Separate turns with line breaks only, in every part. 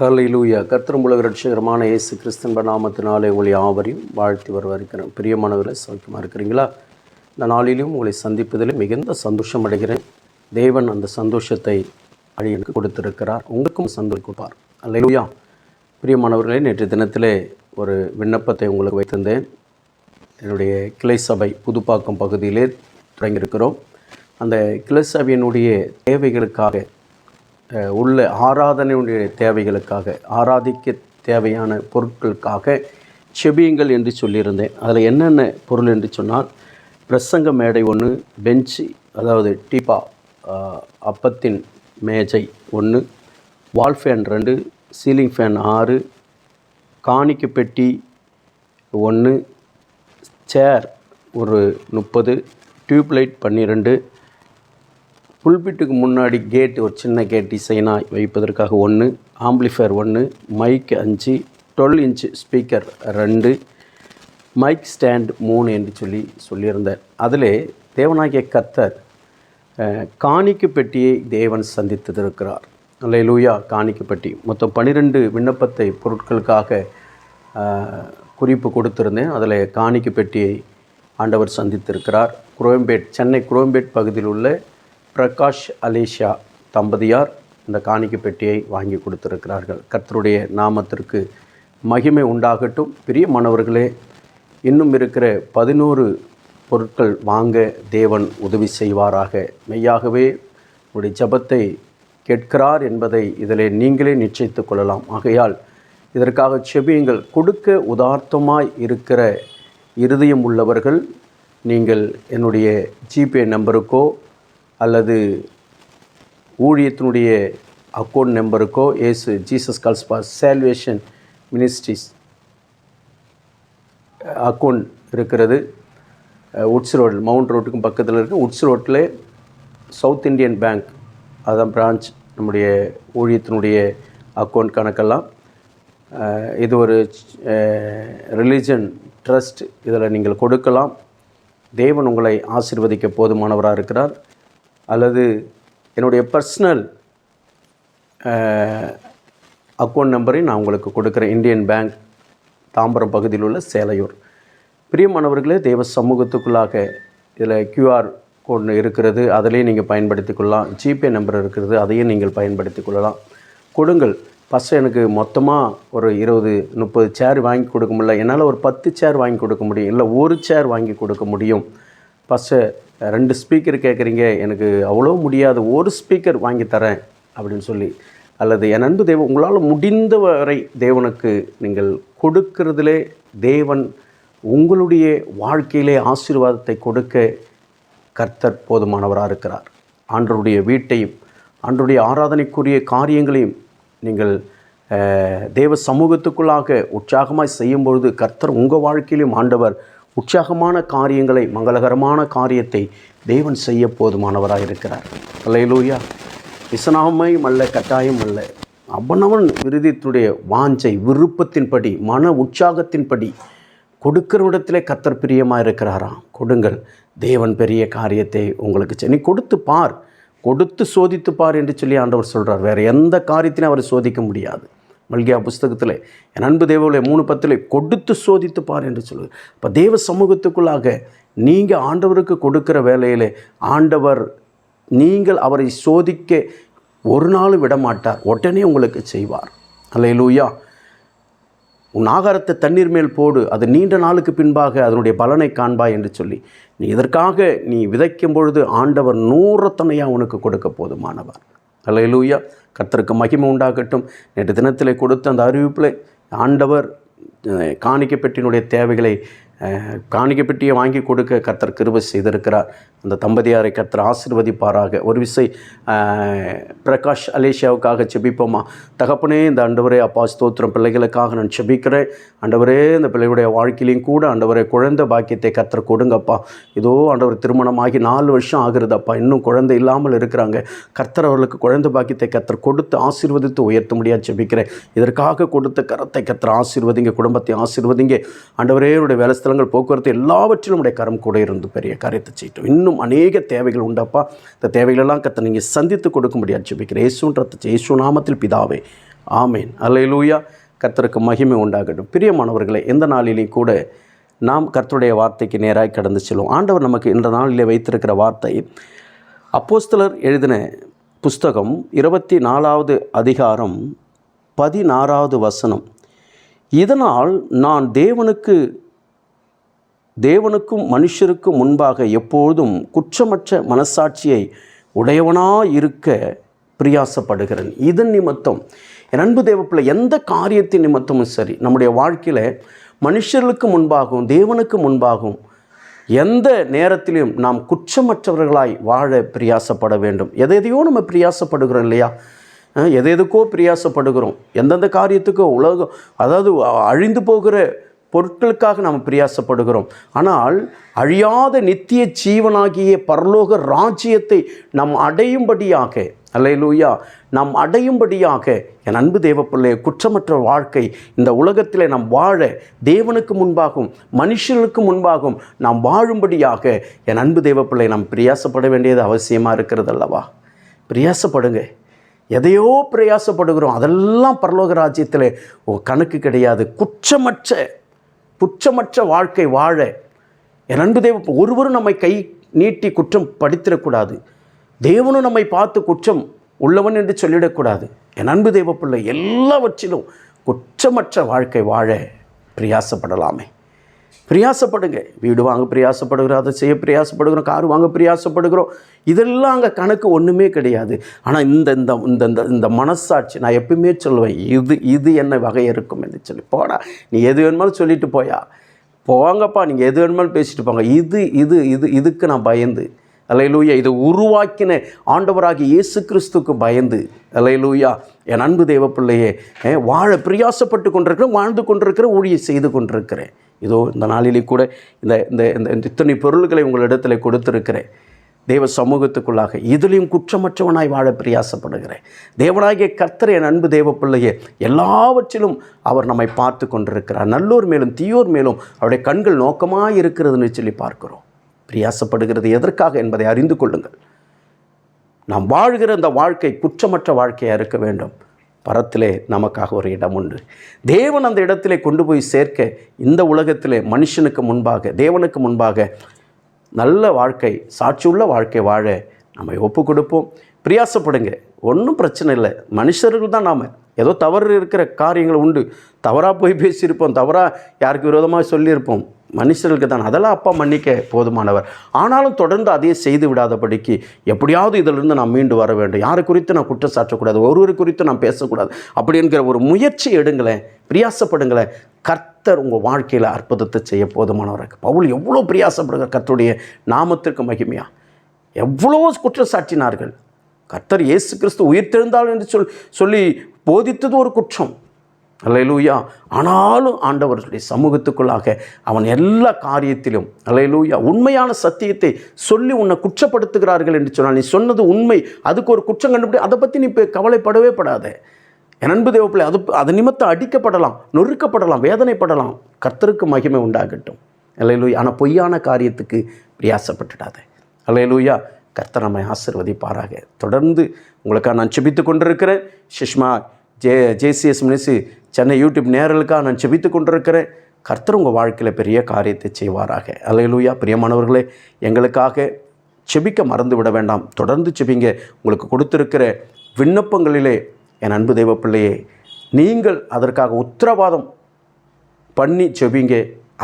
ஹல்லேலூயா. கர்த்தரும் உலக ரட்சகருமான இயேசு கிறிஸ்துவின் நாமத்தினாலே உங்களை யாவரையும் வாழ்த்தி வரவேற்கிறேன். பிரியமானவர்களே, சௌக்கியமாக இருக்கிறீங்களா? இந்த நாளிலும் உங்களை சந்திப்பதில் மிகுந்த சந்தோஷம் அடைகிறேன். தேவன் அந்த சந்தோஷத்தை அடியனுக்கு கொடுத்திருக்கிறார். உங்களுக்கும் சந்தோஷம் கொடுப்பார். ஹல்லேலூயா. பிரியமானவர்களே, நேற்று தினத்திலே ஒரு விண்ணப்பத்தை உங்களுக்கு வைத்திருந்தேன். என்னுடைய கிளை சபை புதுப்பாக்கம் பகுதியிலே தொடங்கியிருக்கிறோம். அந்த கிளை சபையினுடைய தேவைகளுக்காக உள்ள ஆராதனையுடைய தேவைகளுக்காக, ஆராதிக்க தேவையான பொருட்களுக்காக செபியுங்கள் என்று சொல்லியிருந்தேன். அதில் என்னென்ன பொருள் என்று சொன்னால், பிரசங்க மேடை 1, பெஞ்சு அதாவது டீப்பா அப்பத்தின் மேஜை 1, வால் ஃபேன் 2, சீலிங் ஃபேன் 6, காணிக்கை பெட்டி 1, சேர் ஒரு 30, டியூப்லைட் 12, புல்பிட்டுக்கு முன்னாடி கேட் ஒரு சின்ன கேட் டிசைனாக வைப்பதற்காக 1, amplifier 1, mic 5, 12 inch speaker 2, mic stand 3 என்று சொல்லியிருந்தார். அதில் தேவனாகிய கர்த்தர் காணிக்கை பெட்டியை தேவன் சந்தித்திருக்கிறார். அல்லேலூயா. காணிக்கை பெட்டி மொத்தம் 12 விண்ணப்பத்தை பொருட்களுக்காக குறிப்பு கொடுத்திருந்தேன். அதில் காணிக்கை பெட்டியை ஆண்டவர் சந்தித்திருக்கிறார். சென்னை குரோம்பேட் பகுதியில் உள்ள பிரகாஷ் அலேஷா தம்பதியார் இந்த காணிக்கை பெட்டியை வாங்கி கொடுத்திருக்கிறார்கள். கர்த்தருடைய நாமத்திற்கு மகிமை உண்டாகட்டும். பிரியமானவர்களே, இன்னும் இருக்கிற 11 பொருட்கள் வாங்க தேவன் உதவி செய்வாராக. மெய்யாகவே உடைய ஜெபத்தை கேட்கிறார் என்பதை இதில் நீங்களே நிச்சயித்து கொள்ளலாம். ஆகையால் இதற்காக செபியுங்கள். கொடுக்க உதார்த்தமாய் இருக்கிற இருதயம் உள்ளவர்கள் நீங்கள் என்னுடைய ஜிபே நம்பருக்கோ அல்லது ஊழியத்தினுடைய அக்கௌண்ட் நம்பருக்கோ Jesus calls for salvation ministries account இருக்கிறது. உட்ஸ் ரோடு, மவுண்ட் ரோட்டுக்கும் பக்கத்தில் இருக்குது. உட்ஸ் ரோட்டில் சவுத் இண்டியன் பேங்க், அதான் பிரான்ச், நம்முடைய ஊழியத்தினுடைய அக்கௌண்ட் கணக்கெல்லாம். இது ஒரு ரிலீஜன் ட்ரஸ்ட். இதில் நீங்கள் கொடுக்கலாம். தேவன் உங்களை ஆசீர்வதிக்க போதுமானவராக இருக்கிறார். அல்லது என்னுடைய பர்சனல் அக்கௌண்ட் நம்பரையும் நான் உங்களுக்கு கொடுக்குறேன். இந்தியன் பேங்க், தாம்பரம் பகுதியில் உள்ள சேலையூர். பிரியமானவர்களே, தேவ சமூகத்துக்குள்ளாக இதில் QR கோட் இருக்கிறது. அதிலேயே நீங்கள் பயன்படுத்தி கொள்ளலாம். ஜிபே நம்பர் இருக்கிறது, அதையும் நீங்கள் பயன்படுத்தி கொள்ளலாம். கொடுங்கள். ஃபஸ்ட்டு எனக்கு மொத்தமாக ஒரு 20-30 சேர் வாங்கி கொடுக்க முடியல, என்னால் ஒரு 10 சேர் வாங்கி கொடுக்க முடியும், இல்லை ஒரு சேர் வாங்கி கொடுக்க முடியும். ஃபஸ்ட்டு 2 ஸ்பீக்கர் கேட்குறீங்க, எனக்கு அவ்வளோ முடியாது, ஒரு ஸ்பீக்கர் வாங்கி தரேன் அப்படின்னு சொல்லி, அல்லது என் அன்பு தேவன், உங்களால் முடிந்த வரை தேவனுக்கு நீங்கள் கொடுக்கிறதிலே தேவன் உங்களுடைய வாழ்க்கையிலே ஆசீர்வாதத்தை கொடுக்க கர்த்தர் போதுமானவராக இருக்கிறார். ஆண்டவருடைய வீட்டையும் ஆண்டவருடைய ஆராதனைக்குரிய காரியங்களையும் நீங்கள் தேவ சமூகத்துக்குள்ளாக உற்சாகமாய் செய்யும்பொழுது கர்த்தர் உங்கள் வாழ்க்கையிலும் ஆண்டவர் உற்சாகமான காரியங்களை, மங்களகரமான காரியத்தை தேவன் செய்ய போதுமானவராக இருக்கிறார். அல்லேலூயா. விசனாமையும் அல்ல, கட்டாயம் அல்ல, அவனவன் விருதித்துடைய வாஞ்சை, விருப்பத்தின்படி, மன உற்சாகத்தின்படி கொடுக்கிற இடத்திலே கர்த்தர் பிரியமாக இருக்கிறாராம். கொடுங்கள். தேவன் பெரிய காரியத்தை உங்களுக்கு நீ கொடுத்து பார், கொடுத்து சோதித்து பார் என்று சொல்லி ஆண்டவர் சொல்கிறார். வேறு எந்த காரியத்திலையும் அவர் சோதிக்க முடியாது. மல்கியா புஸ்தகத்தில் என் அன்பு தேவனுடைய 3:10 கொடுத்து சோதித்து பார் என்று சொல்லுவார். இப்போ தேவ சமூகத்துக்குள்ளாக நீங்கள் ஆண்டவருக்கு கொடுக்கிற வேலையில் ஆண்டவர், நீங்கள் அவரை சோதிக்க ஒரு நாளும் விடமாட்டார், உடனே உங்களுக்கு செய்வார். அல்லேலூயா. உன் ஆகாரத்தை தண்ணீர் மேல் போடு, அது நீண்ட நாளுக்கு பின்பாக அதனுடைய பலனை காண்பாய் என்று சொல்லி நீ இதற்காக நீ விதைக்கும் பொழுது ஆண்டவர் 100 உனக்கு கொடுக்க போதுமானவர். அல்லேலூயா. கர்த்தருக்கு மகிமை உண்டாகட்டும். நேற்று தினத்தில் கொடுத்த அந்த அறிவிப்பில் ஆண்டவர் காணிக்கை பெட்டியினுடைய தேவைகளை, காணிக்கை பெட்டியை வாங்கி கொடுக்க கர்த்தர் கிருபை செய்திருக்கிறார். அந்த தம்பதியாரை கர்த்தர் ஆசீர்வதிப்பாராக. ஒரு விசை பிரகாஷ் அலேஷாவுக்காக செபிப்போமா? தகப்பனே, இந்த ஆண்டவரே அப்பா ஸ்தோத்திரம், பிள்ளைகளுக்காக நான் செபிக்கிறேன். ஆண்டவரே, இந்த பிள்ளைகளுடைய வாழ்க்கையிலையும் கூட ஆண்டவரே குழந்தை பாக்கியத்தை கர்த்தர் கொடுங்கப்பா. இதோ ஆண்டவர் திருமணமாகி 4 வருஷம் ஆகுறதப்பா, இன்னும் குழந்தை இல்லாமல் இருக்கிறாங்க. கர்த்தர் அவர்களுக்கு குழந்தை பாக்கியத்தை கர்த்தர் கொடுத்து ஆசீர்வதித்து உயர்த்த முடியாது செபிக்கிறேன். இதற்காக கொடுத்த கரத்தை கர்த்தர் ஆசீர்வதிங்க, குடும்பத்தை ஆசீர்வதிங்க. ஆண்டவரே, அவருடைய வேலை ஸ்தலங்கள், போக்குவரத்து எல்லாவற்றிலும் உடைய கரம் கூட இருந்து பெரிய காரியத்தை செய்யட்டும். இன்னும் அநேக தேவைகள் உண்டப்பா. இந்த தேவைகளெல்லாம் கர்த்தர் நீங்கள் சந்தித்து கொடுக்க முடியாது ஜெபிக்கிறேன். இயேசு நாமத்தில் பிதாவே, ஆமேன். அல்லேலூயா. கர்த்தருக்கு மகிமை உண்டாகட்டும். பிரியமானவர்களே, எந்த நாளிலையும் கூட நாம் கர்த்தருடைய வார்த்தைக்கு நேராக கடந்து செல்வோம். ஆண்டவர் நமக்கு இந்த நாளிலே வைத்திருக்கிற வார்த்தை அப்போஸ்தலர் எழுதின புஸ்தகம் 24வது அதிகாரம் 16வது வசனம். இதனால் நான் தேவனுக்கும் மனுஷருக்கும் முன்பாக எப்பொழுதும் குற்றமற்ற மனசாட்சியை உடையவனாயிருக்க பிரியாசப்படுகிறேன். இதன் நிமித்தம் என் அன்பு தேவப்பிள்ளை, எந்த காரியத்தின் நிமித்தமும் சரி, நம்முடைய வாழ்க்கையில் மனுஷர்களுக்கு முன்பாகவும் தேவனுக்கு முன்பாகவும் எந்த நேரத்திலும் நாம் குற்றமற்றவர்களாய் வாழ பிரியாசப்பட வேண்டும். எதையோ நம்ம பிரியாசப்படுகிறோம் இல்லையா? எதுக்கோ பிரியாசப்படுகிறோம். எந்தெந்த காரியத்துக்கோ உலகம், அதாவது அழிந்து போகிற பொருட்களுக்காக நாம் பிரியாசப்படுகிறோம். ஆனால் அழியாத நித்திய ஜீவனாகிய பரலோக ராஜ்யத்தை நாம் அடையும்படியாக, அல்லேலூயா, நாம் அடையும்படியாக என் அன்பு தேவப்பிள்ளையை குற்றமற்ற வாழ்க்கை இந்த உலகத்தில் நாம் வாழ, தேவனுக்கு முன்பாகவும் மனுஷர்களுக்கு முன்பாகவும் நாம் வாழும்படியாக என் அன்பு தேவப்பிள்ளை நாம் பிரியாசப்பட வேண்டியது அவசியமாக இருக்கிறது அல்லவா? பிரியாசப்படுங்க. எதையோ பிரயாசப்படுகிறோம், அதெல்லாம் பரலோக ராஜ்யத்தில் கணக்கு கிடையாது. குற்றமற்ற வாழ்க்கை வாழ என் அன்பு தேவ ஒருவரும் நம்மை கை நீட்டி குற்றம் படித்திடக்கூடாது. தேவனும் நம்மை பார்த்து குற்றம் உள்ளவன் என்று சொல்லிடக்கூடாது. என் அன்பு தேவ பிள்ளை, எல்லாவற்றிலும் குற்றமற்ற வாழ்க்கை வாழ பிரயாசப்படலாமே. பிரயாசப்படுங்க. வீடு வாங்க பிரயாசப்படுகிறோம், அதை செய்ய பிரயாசப்படுகிறோம், கார் வாங்க பிரயாசப்படுகிறோம். இதெல்லாம் அங்கே கணக்கு ஒன்றுமே கிடையாது. ஆனால் இந்த மனசாட்சி, நான் எப்பயுமே சொல்லுவேன், இது என்ன வகை இருக்கும் என்று சொல்லி, போடா நீ எது வேணுமாலும் சொல்லிட்டு போவாங்கப்பா, நீங்கள் எது வேணுமாலும் பேசிட்டு போங்க, இதுக்கு நான் பயந்து, அல்லேலூயா, இதை உருவாக்கின ஆண்டவராகிய இயேசு கிறிஸ்துக்கு பயந்து, அல்லேலூயா, என் அன்பு தேவ பிள்ளையே, வாழ பிரயாசப்பட்டு கொண்டிருக்கிறேன், வாழ்ந்து கொண்டிருக்கிறேன், ஊழியம் செய்து கொண்டிருக்கிறேன். இதோ இந்த நாளிலே கூட இந்த இத்தனை பொருள்களை உங்களிடத்தில் கொடுத்திருக்கிறேன். தேவ சமூகத்துக்குள்ளாக இதுலேயும் குற்றமற்றவனாய் வாழ பிரயாசப்படுகிறேன். தேவனாகிய கர்த்தர் என் அன்பு தேவ பிள்ளையே, எல்லாவற்றிலும் அவர் நம்மை பார்த்து கொண்டிருக்கிறார். நல்லோர் மேலும் தீயோர் மேலும் அவருடைய கண்கள் நோக்கமாக இருக்கிறதுன்னு சொல்லி பார்க்கிறோம். பிரயாசப்படுகிறது எதற்காக என்பதை அறிந்து கொள்ளுங்கள். நாம் வாழ்கிற இந்த வாழ்க்கை குற்றமற்ற வாழ்க்கையாக இருக்க வேண்டும். பரத்திலே நமக்காக ஒரு இடம் உண்டு. தேவன் அந்த இடத்திலே கொண்டு போய் சேர்க்க இந்த உலகத்திலே மனுஷனுக்கு முன்பாக, தேவனுக்கு முன்பாக நல்ல வாழ்க்கை, சாட்சியுள்ள வாழ்க்கை வாழ நம்ம ஒப்பு கொடுப்போம். பிரயாசப்படுங்க, ஒன்றும் பிரச்சனை இல்லை. மனுஷர்கள் தான் நாம் ஏதோ தவறு இருக்கிற காரியங்கள் உண்டு, தவறாக போய் பேசியிருப்போம், தவறாக யாருக்கு விரோதமாக சொல்லியிருப்போம், மனுஷர்களுக்கு தான். அதெல்லாம் அப்பா மன்னிக்க போதுமானவர். ஆனாலும் தொடர்ந்து அதையே செய்து விடாதபடிக்கு எப்படியாவது இதிலிருந்து நான் மீண்டு வர வேண்டும். யாரை குறித்து நான் குற்றம் சாட்டக்கூடாது, ஒருவர் குறித்து நான் பேசக்கூடாது, அப்படி என்கிற ஒரு முயற்சி எடுங்களேன், பிரயாசப்படுங்களேன். கர்த்தர் உங்கள் வாழ்க்கையில் அற்புதத்தை செய்ய போதுமானவருக்கு. பவுல் எவ்வளோ பிரயாசப்படுகிற, கர்த்தருடைய நாமத்திற்கு மகிமையா எவ்வளோ குற்றம் சாட்டினார்கள். கர்த்தர் இயேசு கிறிஸ்து உயிர்த்தெழுந்தாள் என்று சொல்லி போதித்தது ஒரு குற்றம், அல்லேலூயா. ஆனாலும் ஆண்டவருடைய சமூகத்துக்குள்ளாக அவன் எல்லா காரியத்திலும், அல்லேலூயா, உண்மையான சத்தியத்தை சொல்லி உன்னை குற்றப்படுத்துகிறார்கள் என்று சொன்னால், நீ சொன்னது உண்மை, அதுக்கு ஒரு குற்றம் கண்டுபிடி, அதை பற்றி நீ இப்போ கவலைப்படவே படாத. என் அன்பு தேவப்பிள்ளை, அது நிமித்தம் அடிக்கப்படலாம், நொறுக்கப்படலாம், வேதனைப்படலாம். கர்த்தருக்கு மகிமை உண்டாகட்டும், அல்லேலூயா. ஆனால் பொய்யான காரியத்துக்கு பிரயாசப்பட்டுடாத, அல்லேலூயா. கர்த்தர் நம்மை ஆசீர்வதிப்பாராக. தொடர்ந்து உங்களுக்காக நான் செபித்து கொண்டிருக்கிறேன். Sushma JCS ministry Chennai YouTube நேரலுக்காக நான் செபித்து கொண்டிருக்கிறேன். கர்த்தர் உங்கள் வாழ்க்கையில் பெரிய காரியத்தை செய்வாராக. அல்லேலூயா. பிரியமானவர்களே, எங்களுக்காக செபிக்க மறந்து விட வேண்டாம். தொடர்ந்து செபிங்க. உங்களுக்கு கொடுத்திருக்கிற விண்ணப்பங்களிலே என் அன்பு தெய்வ பிள்ளையே, நீங்கள் அதற்காக உத்தரவாதம் பண்ணி செபிங்க.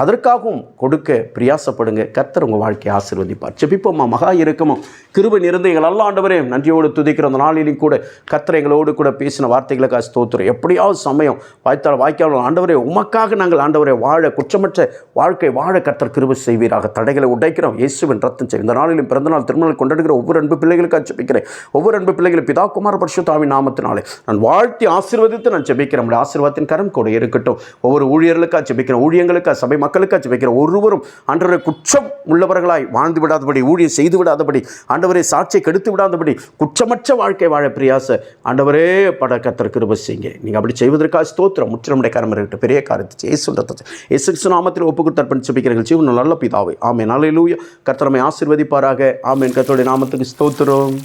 அதற்காகவும் கொடுக்க பிரயாசப்படுங்க. கர்த்தர் உங்கள் வாழ்க்கையை ஆசீர்வதிப்பார். செபிப்போம்மா. மகா இரக்கமும் கிருபை நிறைந்த எங்கள் நல்ல ஆண்டவரே, நன்றியோடு துதிக்கிற அந்த நாளிலும் கூட கர்த்தர் எங்களோடு கூட பேசின வார்த்தைகளுக்காக ஸ்தோத்திரம். எப்படியாவது சமயம் வாய்க்கால் ஆண்டவரே, உமக்காக நாங்கள் ஆண்டவரே வாழ, குற்றமற்ற வாழ்க்கை வாழ கர்த்தர் கிருபை செய்வீராக. தடைகளை உடைக்கிறோம் இயேசுவின் ரத்தம் செய்யும். இந்த நாளிலும் பிறந்தநாள் திருமணம் கொண்டாடுகிற ஒவ்வொரு அன்பு பிள்ளைகளுக்காக செபிக்கிறேன். ஒவ்வொரு அன்பு பிள்ளைகளை பிதா குமார பரிசுத்தாவின் நாமத்தினாலே நான் வாழ்த்தி ஆசீர்வதித்து நான் செபிக்கிறேன். நம்முடைய ஆசீர்வாதத்தின் கரம் கூட இருக்கட்டும். ஒவ்வொரு ஊழியர்களுக்காக செபிக்கிறேன், ஊழியங்களுக்காக, சபை மக்களுக்காக ஜெபிக்கிற ஒருவரும் ஆண்டவரே குற்றம் உள்ளவர்களாய் வாழ்ந்து விடாதபடி, ஊழியம் செய்து விடாதபடி, ஆண்டவரே சாட்சியை கெடுத்து விடாதபடி, குற்றமற்ற வாழ்க்கை வாழ பிரயாச ஆண்டவரே பட கர்த்தர் கிருபை செய்யுங்க. நீங்கள் அப்படி செய்வதற்காக ஸ்தோத்திரம். முற்றிலுடைய கரம் இருக்கட்டும். பெரிய காரியத்தை இயேசு நாமத்தில் ஒப்பு கொடுத்து அர்ப்பணித்து ஜெபிக்கிறீர்கள் ஜீவன் நல்ல பிதாவே. ஆமென். அல்லேலூயா. கர்த்தர் நம்மை ஆசீர்வதிப்பாராக. ஆமென். கர்த்தருடைய நாமத்துக்கு ஸ்தோத்திரம்.